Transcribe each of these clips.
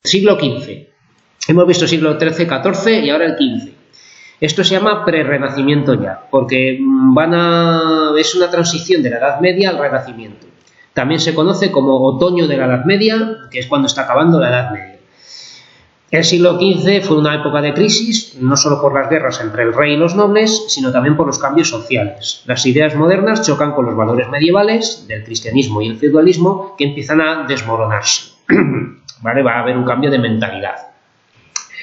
Siglo XV. Hemos visto siglo XIII, XIV y ahora el XV. Esto se llama prerrenacimiento ya, porque es una transición de la Edad Media al Renacimiento. También se conoce como otoño de la Edad Media, que es cuando está acabando la Edad Media. El siglo XV fue una época de crisis, no solo por las guerras entre el rey y los nobles, sino también por los cambios sociales. Las ideas modernas chocan con los valores medievales del cristianismo y el feudalismo, que empiezan a desmoronarse. ¿Vale? Va a haber un cambio de mentalidad.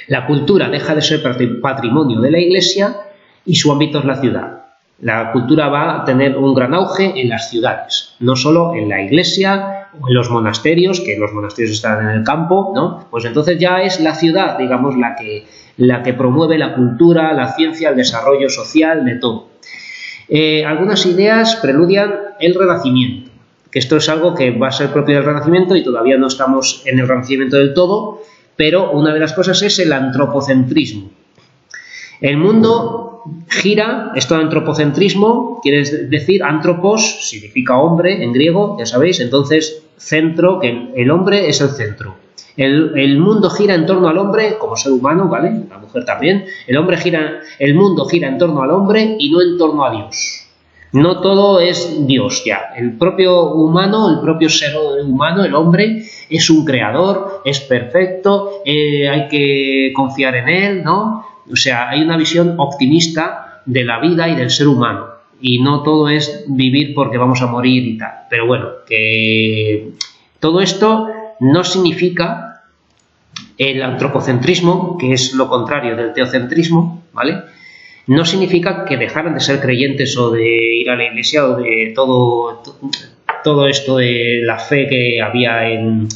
La cultura deja de ser patrimonio de la Iglesia y su ámbito es la ciudad. La cultura va a tener un gran auge en las ciudades, no solo en la iglesia o en los monasterios, que los monasterios están en el campo, ¿no? Pues entonces ya es la ciudad, digamos, la que promueve la cultura, la ciencia, el desarrollo social, de todo. Algunas ideas preludian el Renacimiento, que esto es algo que va a ser propio del Renacimiento y todavía no estamos en el Renacimiento del todo, pero una de las cosas es el antropocentrismo. El mundo gira, esto de antropocentrismo quiere decir, antropos significa hombre en griego, ya sabéis, entonces centro, que el hombre es el centro. El mundo gira en torno al hombre como ser humano, ¿vale? La mujer también. El mundo gira en torno al hombre y no en torno a Dios. No todo es Dios ya. El propio humano, el propio ser humano, el hombre, es un creador, es perfecto, hay que confiar en él, ¿no? O sea, hay una visión optimista de la vida y del ser humano. Y no todo es vivir porque vamos a morir y tal. Pero bueno, que todo esto no significa el antropocentrismo, que es lo contrario del teocentrismo, ¿vale? No significa que dejaran de ser creyentes o de ir a la iglesia o de todo esto de la fe que había en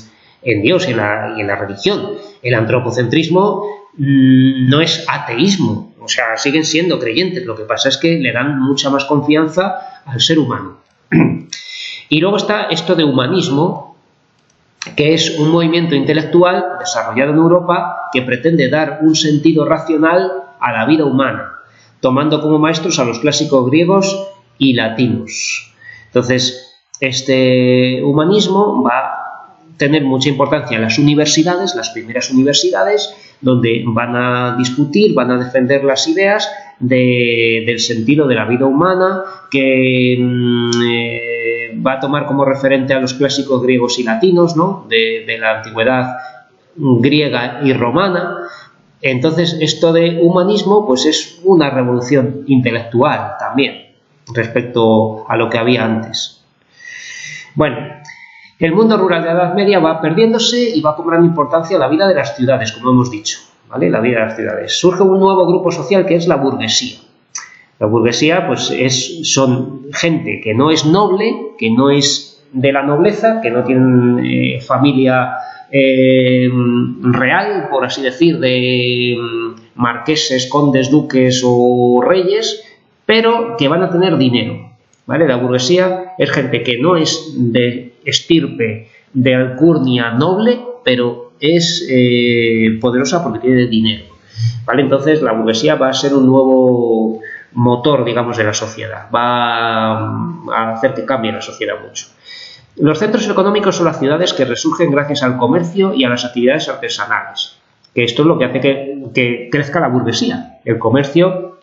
Dios y en la religión. El antropocentrismo no es ateísmo, o sea, siguen siendo creyentes, lo que pasa es que le dan mucha más confianza al ser humano. Y luego está esto de humanismo, que es un movimiento intelectual desarrollado en Europa que pretende dar un sentido racional a la vida humana, tomando como maestros a los clásicos griegos y latinos. Entonces, este humanismo va a tener mucha importancia en las universidades, las primeras universidades, donde van a discutir, van a defender las ideas del sentido de la vida humana, que va a tomar como referente a los clásicos griegos y latinos, ¿no? de la antigüedad griega y romana. Entonces, esto de humanismo pues es una revolución intelectual también respecto a lo que había antes. Bueno, el mundo rural de la Edad Media va perdiéndose y va cobrando importancia la vida de las ciudades, como hemos dicho, ¿vale? La vida de las ciudades. Surge un nuevo grupo social que es la burguesía. La burguesía pues son gente que no es noble, que no es de la nobleza, que no tienen familia real, por así decir, de marqueses, condes, duques o reyes, pero que van a tener dinero, ¿vale? La burguesía es gente que no es de estirpe, de alcurnia noble, pero es poderosa porque tiene dinero, ¿vale? Entonces la burguesía va a ser un nuevo motor, digamos, de la sociedad, va a hacer que cambie la sociedad mucho. Los centros económicos son las ciudades que resurgen gracias al comercio y a las actividades artesanales, que esto es lo que hace que crezca la burguesía, el comercio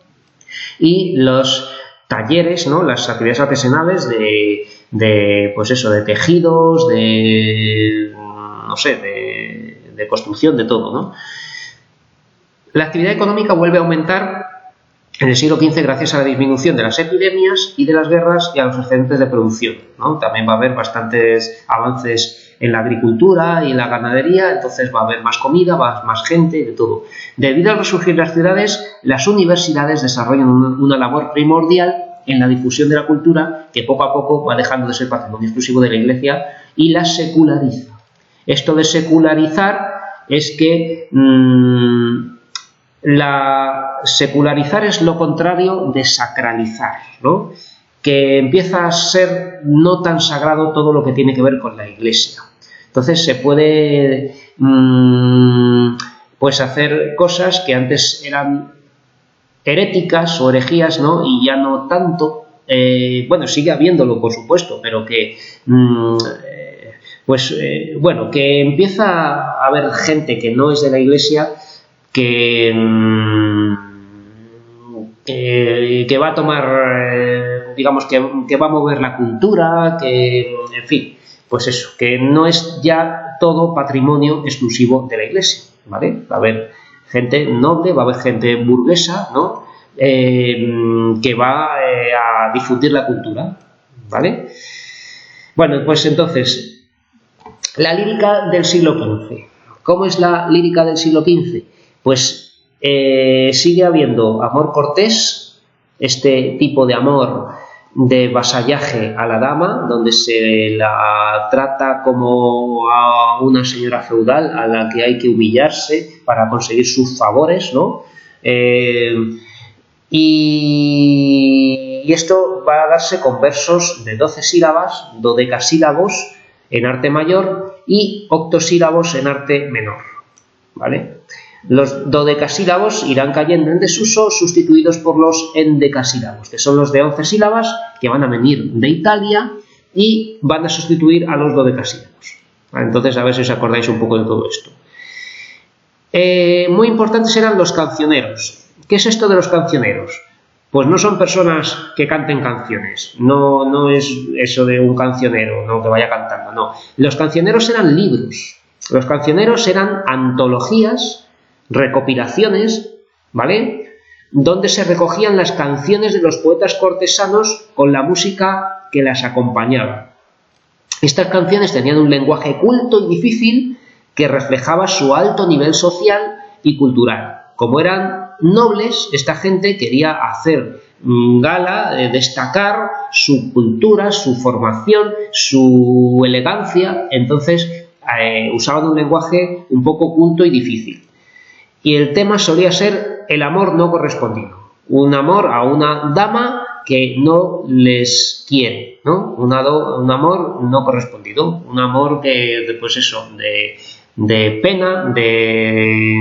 y los talleres, ¿no? Las actividades artesanales de tejidos, de construcción, de todo, ¿no? La actividad económica vuelve a aumentar en el siglo XV gracias a la disminución de las epidemias y de las guerras y a los excedentes de producción, ¿no? También va a haber bastantes avances en la agricultura y en la ganadería, entonces va a haber más comida, más gente, de todo. Debido al resurgir de las ciudades, las universidades desarrollan una labor primordial en la difusión de la cultura, que poco a poco va dejando de ser patrimonio exclusivo de la Iglesia y la seculariza. Esto de secularizar es que secularizar es lo contrario de sacralizar, ¿no? Que empieza a ser no tan sagrado todo lo que tiene que ver con la Iglesia. Entonces se puede hacer cosas que antes eran heréticas o herejías, ¿no? Y ya no tanto. Sigue habiéndolo, por supuesto, pero que Pues bueno, que empieza a haber gente que no es de la Iglesia que va a tomar, digamos, que va a mover la cultura, que, en fin, pues eso, que no es ya todo patrimonio exclusivo de la Iglesia, ¿vale? Va a haber gente noble, va a haber gente burguesa, ¿no? Que va a difundir la cultura, ¿vale? Bueno, pues entonces, la lírica del siglo XV. ¿Cómo es la lírica del siglo XV? Pues sigue habiendo amor cortés, este tipo de amor de vasallaje a la dama, donde se la trata como a una señora feudal a la que hay que humillarse para conseguir sus favores, ¿no? Y esto va a darse con versos de 12 sílabas, dodecasílabos en arte mayor y octosílabos en arte menor, ¿vale? Los dodecasílabos irán cayendo en desuso, sustituidos por los endecasílabos, que son los de 11 sílabas, que van a venir de Italia y van a sustituir a los dodecasílabos. Entonces, a ver si os acordáis un poco de todo esto. Muy importantes eran los cancioneros. ¿Qué es esto de los cancioneros? Pues no son personas que canten canciones, no es eso de un cancionero, no que vaya cantando, no. Los cancioneros eran libros, los cancioneros eran antologías, recopilaciones, ¿vale? Donde se recogían las canciones de los poetas cortesanos con la música que las acompañaba. Estas canciones tenían un lenguaje culto y difícil que reflejaba su alto nivel social y cultural. Como eran nobles, esta gente quería hacer gala, destacar su cultura, su formación, su elegancia, entonces usaban un lenguaje un poco culto y difícil. Y el tema solía ser el amor no correspondido, un amor a una dama que no les quiere, ¿no? Un amor no correspondido, un amor que, pues eso, de pena, de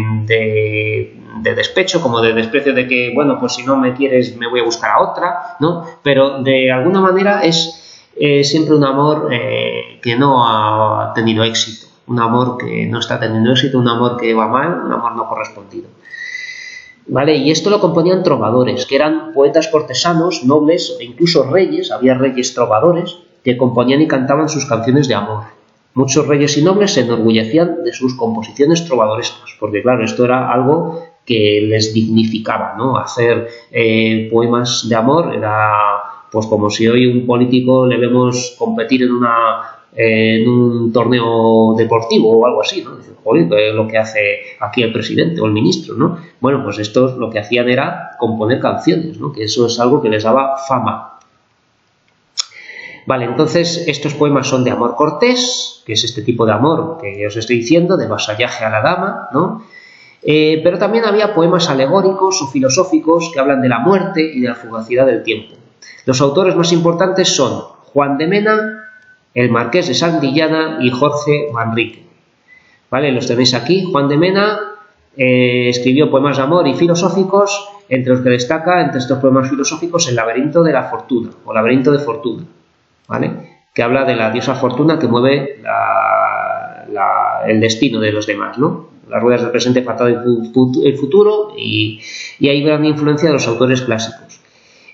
despecho, como de desprecio, de que, bueno, pues si no me quieres me voy a buscar a otra, ¿no? Pero de alguna manera es siempre un amor que no ha tenido éxito, un amor que no está teniendo éxito, un amor que va mal, un amor no correspondido. ¿Vale? Y esto lo componían trovadores, que eran poetas cortesanos, nobles e incluso reyes, había reyes trovadores que componían y cantaban sus canciones de amor. Muchos reyes y nobles se enorgullecían de sus composiciones trovadorescas, porque claro, esto era algo que les dignificaba, ¿no? Hacer poemas de amor era, pues como si hoy un político le vemos competir en un torneo deportivo o algo así, ¿no? Dicen, joder, lo que hace aquí el presidente o el ministro, ¿no? Bueno, pues estos lo que hacían era componer canciones, ¿no? Que eso es algo que les daba fama. Vale, entonces estos poemas son de amor cortés, que es este tipo de amor que os estoy diciendo, de vasallaje a la dama, ¿no? Pero también había poemas alegóricos o filosóficos que hablan de la muerte y de la fugacidad del tiempo. Los autores más importantes son Juan de Mena, el Marqués de Santillana y Jorge Manrique. ¿Vale? Los tenéis aquí. Juan de Mena escribió poemas de amor y filosóficos, entre los que destaca, entre estos poemas filosóficos, el Laberinto de la Fortuna, o Laberinto de Fortuna, ¿vale? Que habla de la diosa Fortuna que mueve el destino de los demás, ¿no? Las ruedas del presente, pasado y el futuro, y hay gran influencia de los autores clásicos.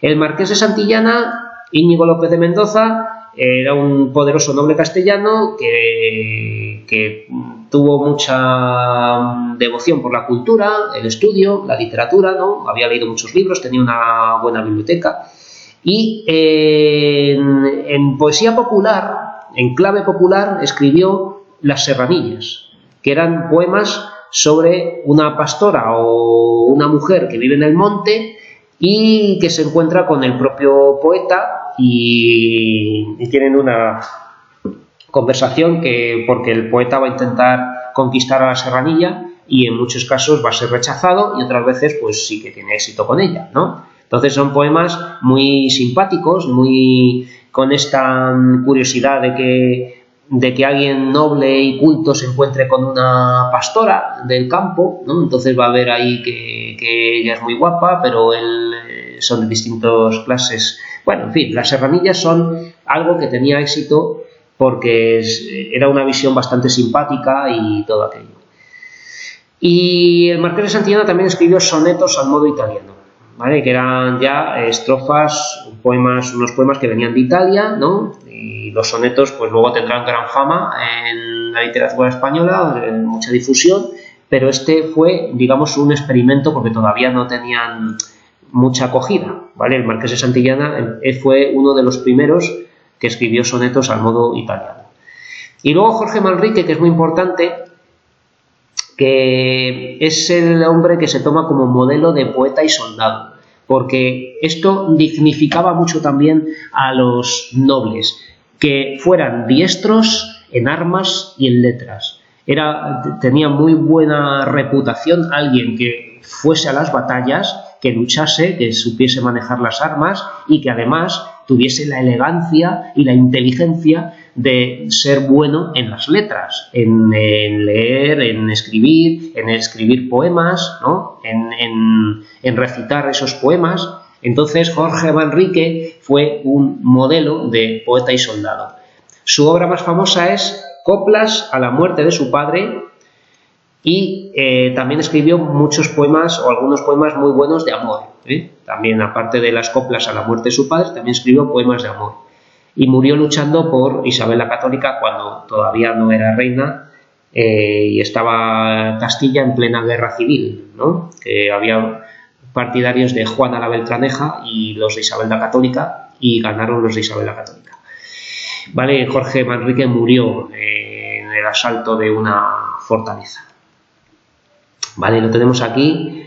El Marqués de Santillana, Íñigo López de Mendoza, era un poderoso noble castellano que tuvo mucha devoción por la cultura, el estudio, la literatura, ¿no? Había leído muchos libros, tenía una buena biblioteca. Y en poesía popular, en clave popular, escribió Las Serranillas, que eran poemas sobre una pastora o una mujer que vive en el monte y que se encuentra con el propio poeta y tienen una conversación porque el poeta va a intentar conquistar a la serranilla y en muchos casos va a ser rechazado y otras veces pues sí que tiene éxito con ella, ¿no? Entonces son poemas muy simpáticos, muy con esta curiosidad de que alguien noble y culto se encuentre con una pastora del campo, ¿no? Entonces va a ver ahí que ella es muy guapa, pero él son de distintas clases. Bueno, en fin, las serranillas son algo que tenía éxito porque era una visión bastante simpática y todo aquello. Y el Marqués de Santillana también escribió sonetos al modo italiano, ¿vale? Que eran ya estrofas, unos poemas que venían de Italia, ¿no? Y los sonetos pues luego tendrán gran fama en la literatura española, en mucha difusión, pero este fue, digamos, un experimento porque todavía no tenían mucha acogida, ¿vale? El Marqués de Santillana fue uno de los primeros que escribió sonetos al modo italiano. Y luego Jorge Manrique, que es muy importante, que es el hombre que se toma como modelo de poeta y soldado, porque esto dignificaba mucho también a los nobles, que fueran diestros en armas y en letras. Tenía muy buena reputación alguien que fuese a las batallas, que luchase, que supiese manejar las armas y que además tuviese la elegancia y la inteligencia de ser bueno en las letras, en leer, en escribir poemas, ¿no? en recitar esos poemas. Entonces Jorge Manrique fue un modelo de poeta y soldado. Su obra más famosa es Coplas a la muerte de su padre, y también escribió muchos poemas o algunos poemas muy buenos de amor, ¿eh? También, aparte de las coplas a la muerte de su padre, también escribió poemas de amor. Y murió luchando por Isabel la Católica cuando todavía no era reina y estaba Castilla en plena guerra civil, ¿no? Que había partidarios de Juana la Beltraneja y los de Isabel la Católica, y ganaron los de Isabel la Católica. Vale, Jorge Manrique murió en el asalto de una fortaleza. Vale, lo tenemos aquí,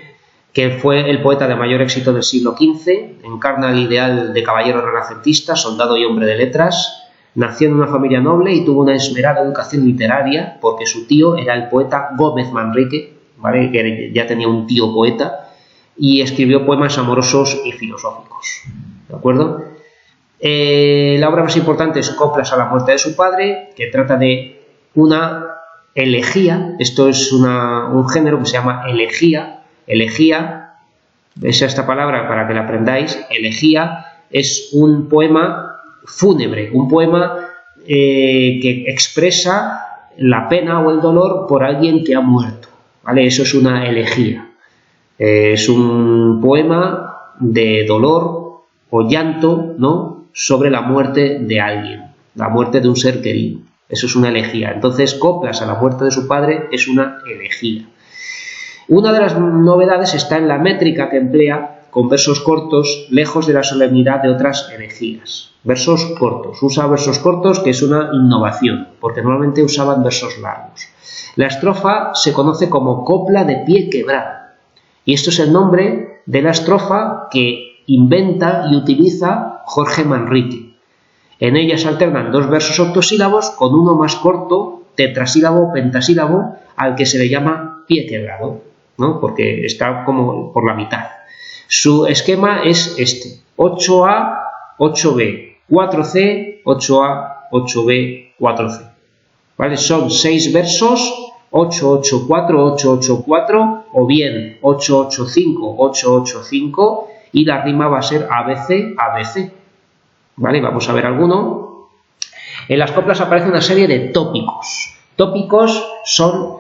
que fue el poeta de mayor éxito del siglo XV, encarna el ideal de caballero renacentista, soldado y hombre de letras. Nació en una familia noble y tuvo una esmerada educación literaria, porque su tío era el poeta Gómez Manrique, ¿vale? Que ya tenía un tío poeta, y escribió poemas amorosos y filosóficos, ¿de acuerdo? La obra más importante es Coplas a la muerte de su padre, que trata de una elegía. Esto es un género que se llama elegía. Elegía, es esta palabra para que la aprendáis. Elegía es un poema fúnebre, un poema que expresa la pena o el dolor por alguien que ha muerto, ¿vale? Eso es una elegía. Es un poema de dolor o llanto, ¿no?, sobre la muerte de alguien, la muerte de un ser querido. Eso es una elegía. Entonces, Coplas a la muerte de su padre es una elegía. Una de las novedades está en la métrica que emplea, con versos cortos, lejos de la solemnidad de otras elegías. Versos cortos. Usa versos cortos, que es una innovación, porque normalmente usaban versos largos. La estrofa se conoce como copla de pie quebrado, y esto es el nombre de la estrofa que inventa y utiliza Jorge Manrique. En ella se alternan dos versos octosílabos con uno más corto, tetrasílabo, pentasílabo, al que se le llama pie quebrado, ¿no?, porque está como por la mitad. Su esquema es este: 8A, 8B, 4C, 8A, 8B, 4C. ¿Vale? Son 6 versos, 884, 884, o bien 885, 885, y la rima va a ser ABC, ABC. ¿Vale? Vamos a ver alguno. En las coplas aparece una serie de tópicos. Tópicos son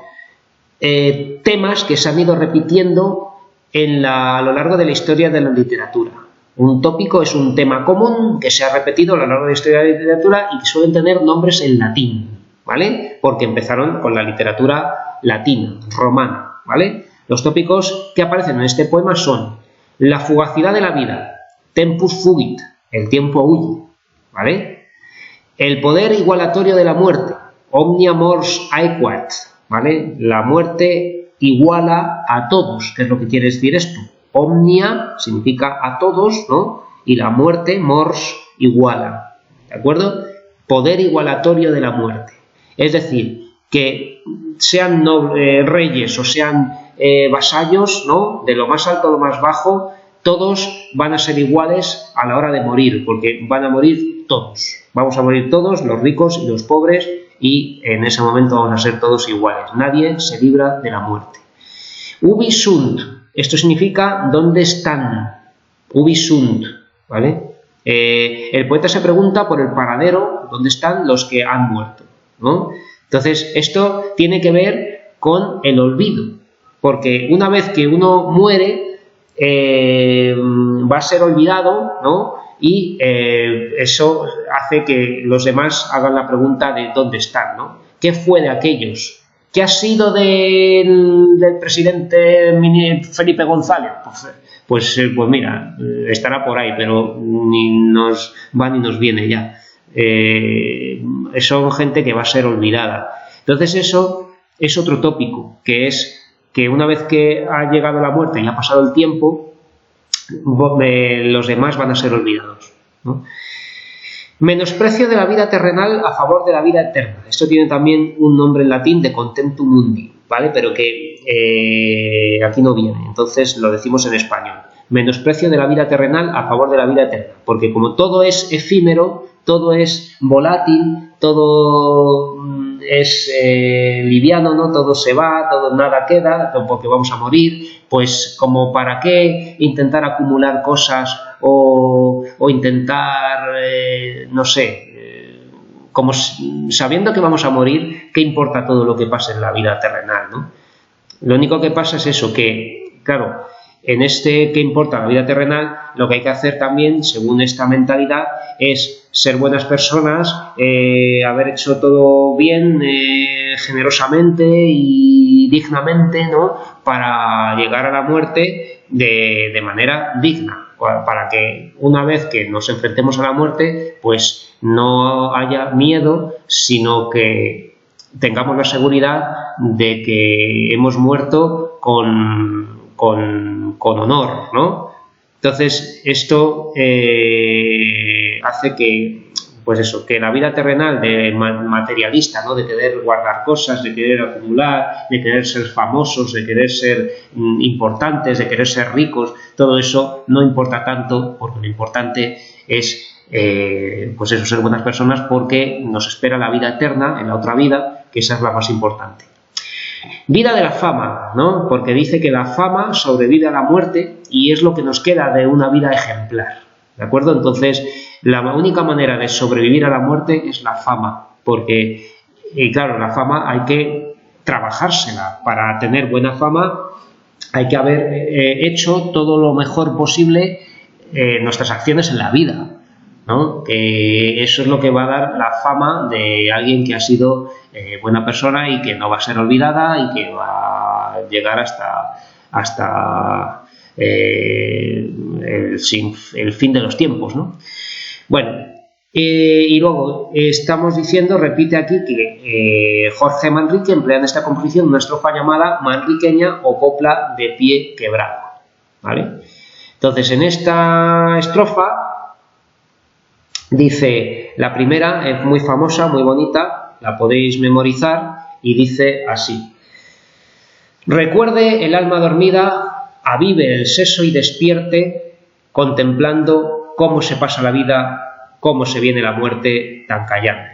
temas que se han ido repitiendo a lo largo de la historia de la literatura. Un tópico es un tema común que se ha repetido a lo largo de la historia de la literatura y que suelen tener nombres en latín, ¿vale? Porque empezaron con la literatura latina, romana, ¿vale? Los tópicos que aparecen en este poema son la fugacidad de la vida, tempus fugit, el tiempo huye, ¿vale? El poder igualatorio de la muerte, omnia mors aequat, ¿vale? La muerte iguala a todos. ¿Qué es lo que quiere decir esto? Omnia significa a todos, ¿no? Y la muerte, mors, iguala, ¿de acuerdo? Poder igualatorio de la muerte. Es decir, que sean reyes o sean vasallos, ¿no?, de lo más alto a lo más bajo, todos van a ser iguales a la hora de morir, porque van a morir todos. Vamos a morir todos, los ricos y los pobres, y en ese momento vamos a ser todos iguales. Nadie se libra de la muerte. Ubi sunt, esto significa ¿dónde están? Ubi sunt, ¿vale? El poeta se pregunta por el paradero donde están los que han muerto, ¿no? Entonces, esto tiene que ver con el olvido, porque una vez que uno muere, va a ser olvidado, ¿no? Y eso hace que los demás hagan la pregunta de dónde están, ¿no? ¿Qué fue de aquellos? ¿Qué ha sido del presidente Felipe González? Pues mira, estará por ahí, pero ni nos va ni nos viene ya. Son gente que va a ser olvidada. Entonces eso es otro tópico, que es que una vez que ha llegado la muerte y ha pasado el tiempo, los demás van a ser olvidados, ¿no? Menosprecio de la vida terrenal a favor de la vida eterna. Esto tiene también un nombre en latín de contemptum mundi, ¿vale? Pero que aquí no viene, entonces lo decimos en español. Menosprecio de la vida terrenal a favor de la vida eterna, porque como todo es efímero, todo es volátil, todo es liviano, ¿no? Todo se va, todo nada queda, porque vamos a morir, pues como para qué intentar acumular cosas o intentar, no sé, como sabiendo que vamos a morir, ¿qué importa todo lo que pase en la vida terrenal, ¿no? Lo único que pasa es eso, que, claro, en este ¿qué importa la vida terrenal? Lo que hay que hacer también, según esta mentalidad, es ser buenas personas, haber hecho todo bien, generosamente y dignamente, ¿no? Para llegar a la muerte de manera digna, para que una vez que nos enfrentemos a la muerte, pues no haya miedo, sino que tengamos la seguridad de que hemos muerto con honor, ¿no? Entonces, esto hace que, pues eso, que la vida terrenal de materialista, ¿no? De querer guardar cosas, de querer acumular, de querer ser famosos, de querer ser importantes, de querer ser ricos, todo eso no importa tanto, porque lo importante es, pues eso, ser buenas personas, porque nos espera la vida eterna, en la otra vida, que esa es la más importante. Vida de la fama, ¿no? Porque dice que la fama sobrevive a la muerte y es lo que nos queda de una vida ejemplar, ¿de acuerdo? Entonces, la única manera de sobrevivir a la muerte es la fama, porque, claro, la fama hay que trabajársela. Para tener buena fama hay que haber hecho todo lo mejor posible nuestras acciones en la vida, ¿no? Que eso es lo que va a dar la fama de alguien que ha sido buena persona y que no va a ser olvidada y que va a llegar hasta el fin de los tiempos, ¿no? Bueno, y luego estamos diciendo, repite aquí, que Jorge Manrique emplea en esta composición una estrofa llamada manriqueña o copla de pie quebrado, ¿vale? Entonces, en esta estrofa dice, la primera es muy famosa, muy bonita, la podéis memorizar, y dice así: recuerde el alma dormida, avive el seso y despierte, contemplando cómo se pasa la vida, cómo se viene la muerte tan callando,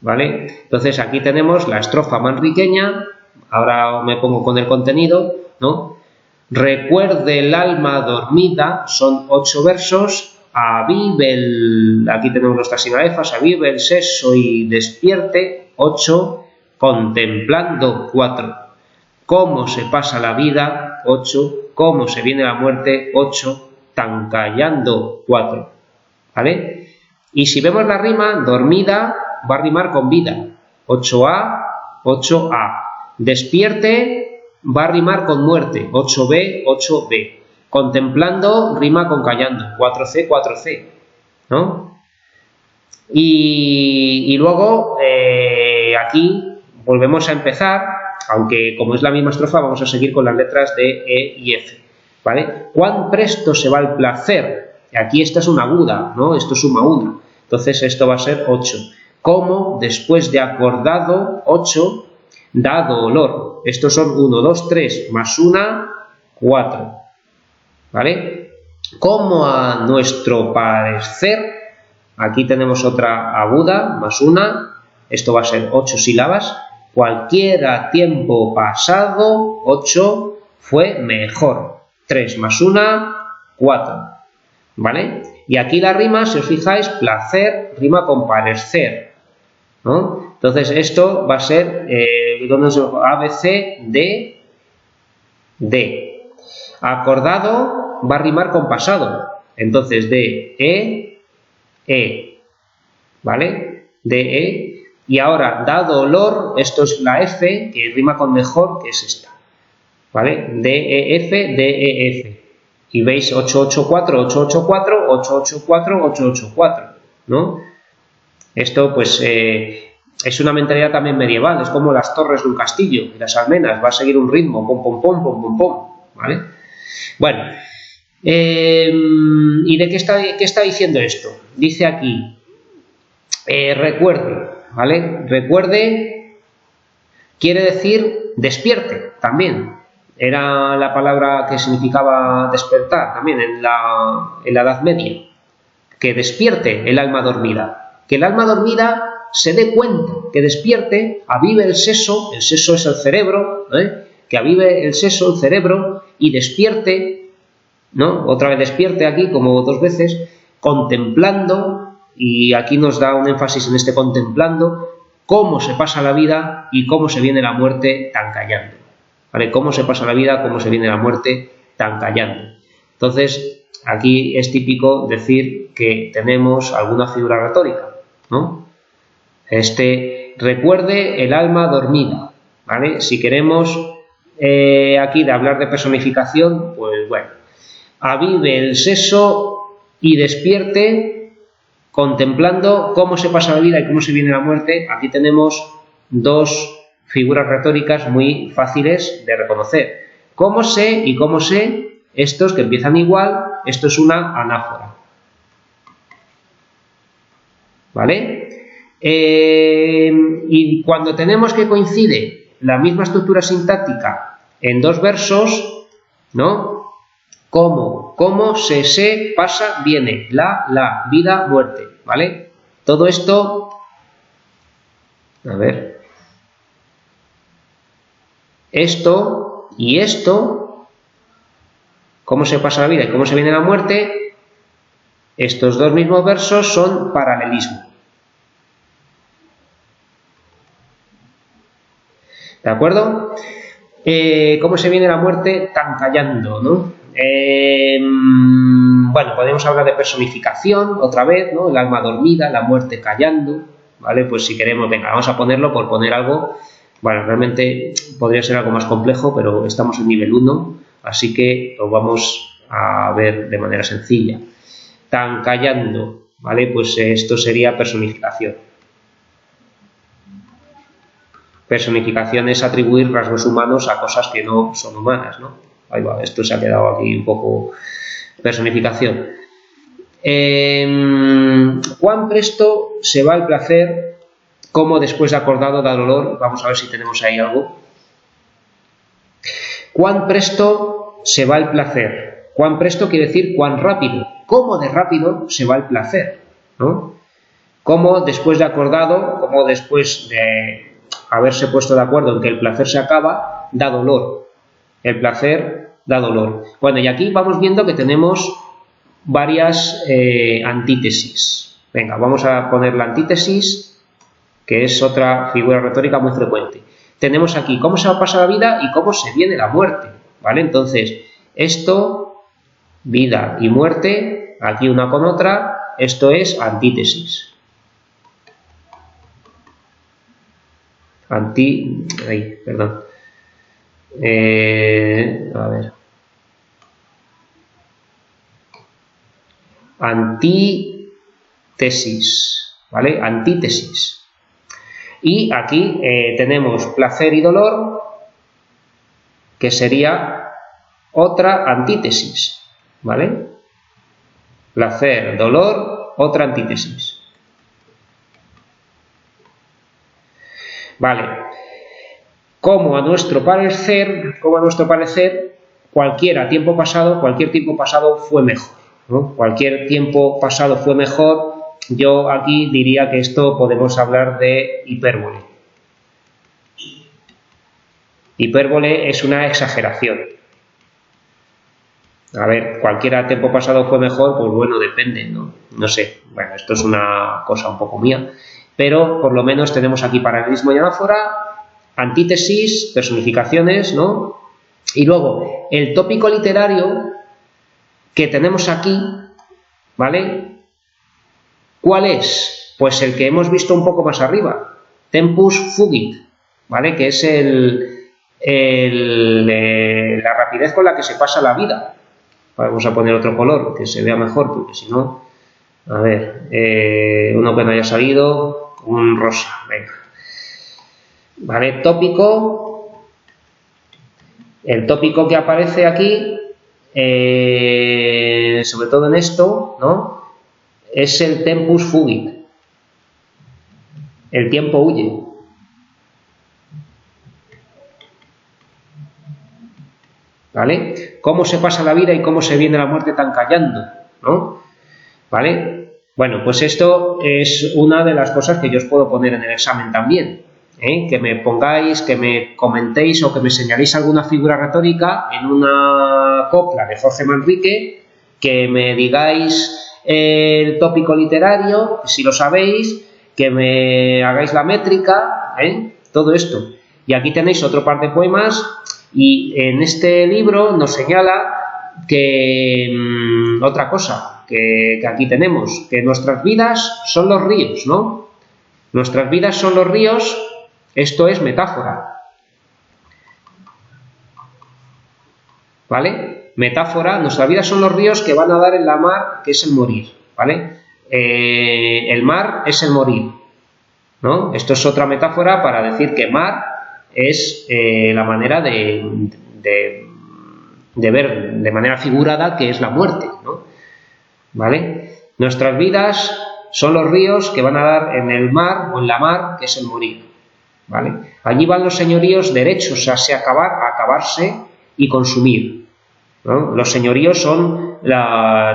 ¿vale? Entonces aquí tenemos la estrofa manriqueña, ahora me pongo con el contenido, ¿no? Recuerde el alma dormida, son 8 versos, aquí tenemos nuestras sinalefas, avive el seso y despierte, 8, contemplando, 4, cómo se pasa la vida, 8, cómo se viene la muerte, 8, tan callando, 4, ¿vale? Y si vemos la rima, dormida va a rimar con vida, 8A, 8A, despierte va a rimar con muerte, 8B, 8B. Contemplando rima con callando, 4C, 4C, ¿no? Y luego aquí volvemos a empezar, aunque como es la misma estrofa vamos a seguir con las letras de E y F, ¿vale? ¿Cuán presto se va el placer? Aquí esta es una aguda, ¿no? Esto suma 1, entonces esto va a ser 8. ¿Cómo después de acordado 8 da dolor? Estos son 1, 2, 3, más 1, 4. ¿Vale? Como a nuestro parecer, aquí tenemos otra aguda, más 1, esto va a ser 8 sílabas, cualquiera tiempo pasado, 8 fue mejor, 3 más 1, 4, ¿vale? Y aquí la rima, si os fijáis, placer rima con parecer, ¿no? Entonces esto va a ser A, B, C, D, D. Acordado va a rimar con pasado. Entonces D, E, ¿vale? D, E. Y ahora, dado olor, esto es la F, que rima con mejor, que es esta, ¿vale? D, E, F, D, E, F. Y veis 884, 884, 884, 884, ¿no? Esto, pues, es una mentalidad también medieval, es como las torres de un castillo y las almenas, va a seguir un ritmo, pom, pom, pom, pom, pom, pom, ¿vale? Bueno, ¿y de qué está diciendo esto? Dice aquí, recuerde, ¿vale? Recuerde quiere decir despierte también. Era la palabra que significaba despertar también en la Edad Media. Que despierte el alma dormida. Que el alma dormida se dé cuenta, que despierte, avive el seso es el cerebro, que avive el seso, el cerebro, y despierte, ¿no? Otra vez despierte aquí, como 2 veces, contemplando, y aquí nos da un énfasis en este contemplando, cómo se pasa la vida y cómo se viene la muerte tan callando. ¿Vale? Cómo se pasa la vida, cómo se viene la muerte tan callando. Entonces, aquí es típico decir que tenemos alguna figura retórica, ¿no? Recuerde el alma dormida, ¿vale? Si queremos aquí de hablar de personificación, pues bueno, avive el seso y despierte contemplando cómo se pasa la vida y cómo se viene la muerte. Aquí tenemos 2 figuras retóricas muy fáciles de reconocer. ¿Cómo sé y cómo sé? Estos que empiezan igual, esto es una anáfora, ¿vale? Y cuando tenemos que coincide la misma estructura sintáctica en 2 versos, ¿no? ¿Cómo se pasa, viene, la, vida, muerte, ¿vale? Todo esto, a ver, esto y esto, cómo se pasa la vida y cómo se viene la muerte, estos 2 mismos versos son paralelismo. ¿De acuerdo? ¿Cómo se viene la muerte tan callando, ¿no? Bueno, podemos hablar de personificación otra vez, ¿no? El alma dormida, la muerte callando, ¿vale? Pues si queremos, venga, vamos a ponerlo por poner algo. Bueno, realmente podría ser algo más complejo, pero estamos en nivel 1, así que lo vamos a ver de manera sencilla. Tan callando, ¿vale? Pues esto sería personificación. Personificación es atribuir rasgos humanos a cosas que no son humanas, ¿no? Ahí va, esto se ha quedado aquí un poco personificación. ¿Cuán presto se va el placer? ¿Cómo después de acordado da dolor? Vamos a ver si tenemos ahí algo. ¿Cuán presto se va el placer? ¿Cuán presto quiere decir cuán rápido? ¿Cómo de rápido se va el placer? ¿No? ¿Cómo después de acordado, cómo después de haberse puesto de acuerdo en que el placer se acaba, da dolor? El placer da dolor. Bueno, y aquí vamos viendo que tenemos varias antítesis. Venga, vamos a poner la antítesis, que es otra figura retórica muy frecuente. Tenemos aquí cómo se va a pasar la vida y cómo se viene la muerte, ¿vale? Entonces, esto, vida y muerte, aquí una con otra, esto es antítesis. Perdón. A ver. Antítesis, ¿vale? Antítesis. Y aquí tenemos placer y dolor, que sería otra antítesis, ¿vale? Placer, dolor, otra antítesis. Vale. Como a nuestro parecer, cualquier tiempo pasado fue mejor, ¿no? Cualquier tiempo pasado fue mejor. Yo aquí diría que esto podemos hablar de hipérbole. Hipérbole es una exageración. A ver, cualquiera tiempo pasado fue mejor, pues bueno, depende, ¿no? No sé, bueno, esto es una cosa un poco mía, pero por lo menos tenemos aquí paralelismo y anáfora, antítesis, personificaciones, ¿no? Y luego, el tópico literario que tenemos aquí, ¿vale? ¿Cuál es? Pues el que hemos visto un poco más arriba, tempus fugit, ¿vale? Que es la rapidez con la que se pasa la vida. Vamos a poner otro color, que se vea mejor, porque si no, a ver, uno que no haya salido, un rosa, venga. Vale, tópico, el tópico que aparece aquí, sobre todo en esto, ¿no? Es el tempus fugit, el tiempo huye. ¿Vale? Cómo se pasa la vida y cómo se viene la muerte tan callando, ¿no? ¿Vale? Bueno, pues esto es una de las cosas que yo os puedo poner en el examen también, ¿eh? Que me pongáis, que me comentéis o que me señaléis alguna figura retórica en una copla de Jorge Manrique, que me digáis el tópico literario, si lo sabéis, que me hagáis la métrica, ¿eh? Todo esto. Y aquí tenéis otro par de poemas. Y en este libro nos señala que otra cosa que aquí tenemos, que nuestras vidas son los ríos, ¿no? Nuestras vidas son los ríos, esto es metáfora, ¿vale? Metáfora, nuestras vidas son los ríos que van a dar en la mar, que es el morir, ¿vale? El mar es el morir, ¿no? Esto es otra metáfora para decir que mar es la manera de ver de manera figurada que es la muerte, ¿no? ¿Vale? Nuestras vidas son los ríos que van a dar en el mar o en la mar, que es el morir, ¿vale? Allí van los señoríos derechos a acabarse y consumir, ¿no? Los señoríos son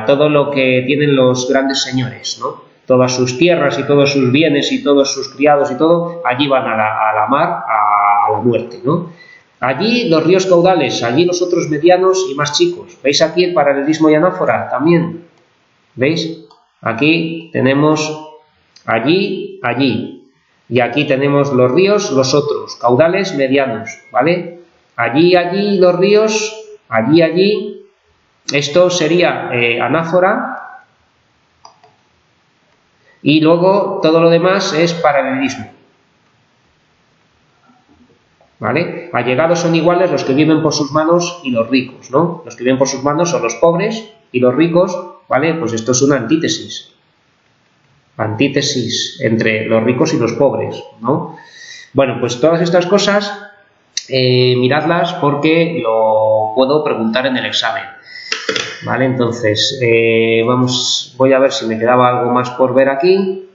todo lo que tienen los grandes señores, ¿no? Todas sus tierras y todos sus bienes y todos sus criados y todo, allí van a la mar, a la muerte, ¿no? Allí los ríos caudales, allí los otros medianos y más chicos. ¿Veis aquí el paralelismo y anáfora también? ¿Veis? Aquí tenemos allí, allí. Y aquí tenemos los ríos, los otros, caudales, medianos, ¿vale? Allí, allí los ríos, allí, allí. Esto sería anáfora. Y luego todo lo demás es paralelismo. ¿Vale? Allegados son iguales los que viven por sus manos y los ricos, ¿no? Los que viven por sus manos son los pobres y los ricos, ¿vale? Pues esto es una antítesis. Antítesis entre los ricos y los pobres, ¿no? Bueno, pues todas estas cosas, miradlas porque lo puedo preguntar en el examen. Vale, entonces, voy a ver si me quedaba algo más por ver aquí.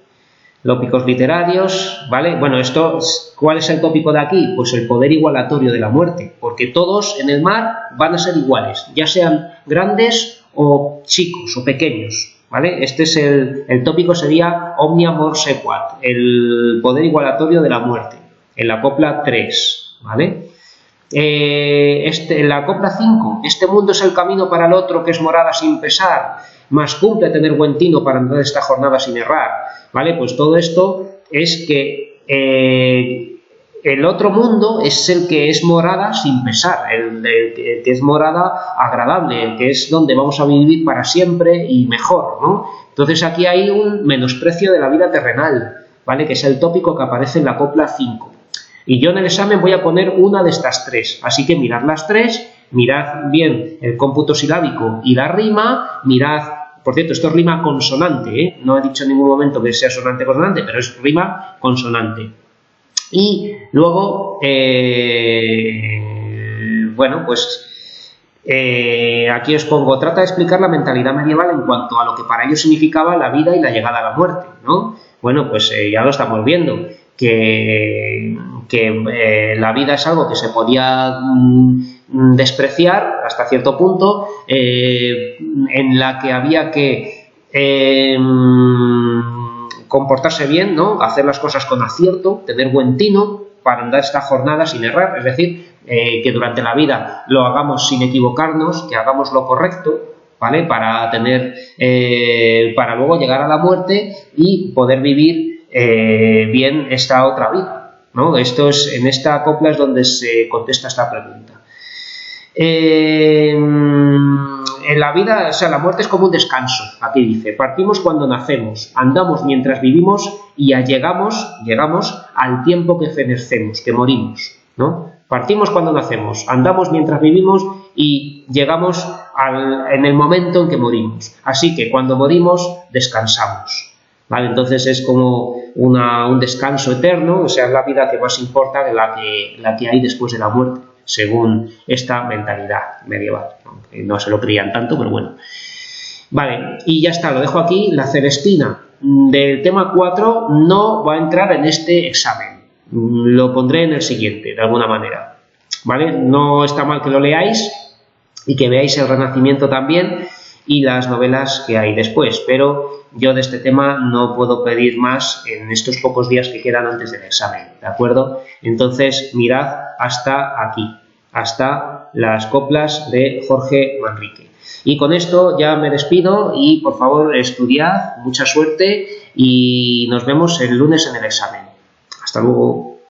Tópicos literarios, ¿vale? Bueno, ¿cuál es el tópico de aquí? Pues el poder igualatorio de la muerte, porque todos en el mar van a ser iguales, ya sean grandes o chicos o pequeños, ¿vale? Este es el tópico sería omnia mor sequat, el poder igualatorio de la muerte, en la copla 3, ¿vale? En la copla 5, este mundo es el camino para el otro que es morada sin pesar, más cumple tener buen tino para andar esta jornada sin errar, ¿vale? Pues todo esto es que el otro mundo es el que es morada sin pesar, el que es morada agradable, el que es donde vamos a vivir para siempre y mejor, ¿no? Entonces aquí hay un menosprecio de la vida terrenal, ¿vale? Que es el tópico que aparece en la copla 5. Y yo en el examen voy a poner una de estas tres, así que mirad las tres, mirad bien el cómputo silábico y la rima, mirad, por cierto, esto es rima consonante, ¿eh? No he dicho en ningún momento que sea sonante-consonante, pero es rima consonante. Y luego, bueno, pues aquí os pongo, trata de explicar la mentalidad medieval en cuanto a lo que para ellos significaba la vida y la llegada a la muerte, ¿no? Bueno, pues ya lo estamos viendo, que la vida es algo que se podía despreciar hasta cierto punto, en la que había que comportarse bien, ¿no? Hacer las cosas con acierto, tener buen tino para andar esta jornada sin errar, es decir, que durante la vida lo hagamos sin equivocarnos, que hagamos lo correcto, ¿vale? Para para luego llegar a la muerte y poder vivir bien esta otra vida, ¿no? En esta copla es donde se contesta esta pregunta. En la vida, o sea, la muerte es como un descanso. Aquí dice, partimos cuando nacemos, andamos mientras vivimos y llegamos al tiempo que fenecemos, que morimos, ¿no? Partimos cuando nacemos, andamos mientras vivimos y llegamos en el momento en que morimos. Así que cuando morimos, descansamos, ¿vale? Entonces es como un descanso eterno, o sea, es la vida que más importa de la que hay después de la muerte, según esta mentalidad medieval, ¿no? Que no se lo creían tanto, pero bueno. Vale, y ya está, lo dejo aquí. La Celestina del tema 4 no va a entrar en este examen. Lo pondré en el siguiente, de alguna manera. ¿Vale? No está mal que lo leáis y que veáis el Renacimiento también y las novelas que hay después, pero yo de este tema no puedo pedir más en estos pocos días que quedan antes del examen, ¿de acuerdo? Entonces mirad hasta aquí, hasta las coplas de Jorge Manrique. Y con esto ya me despido y por favor estudiad, mucha suerte y nos vemos el lunes en el examen. Hasta luego.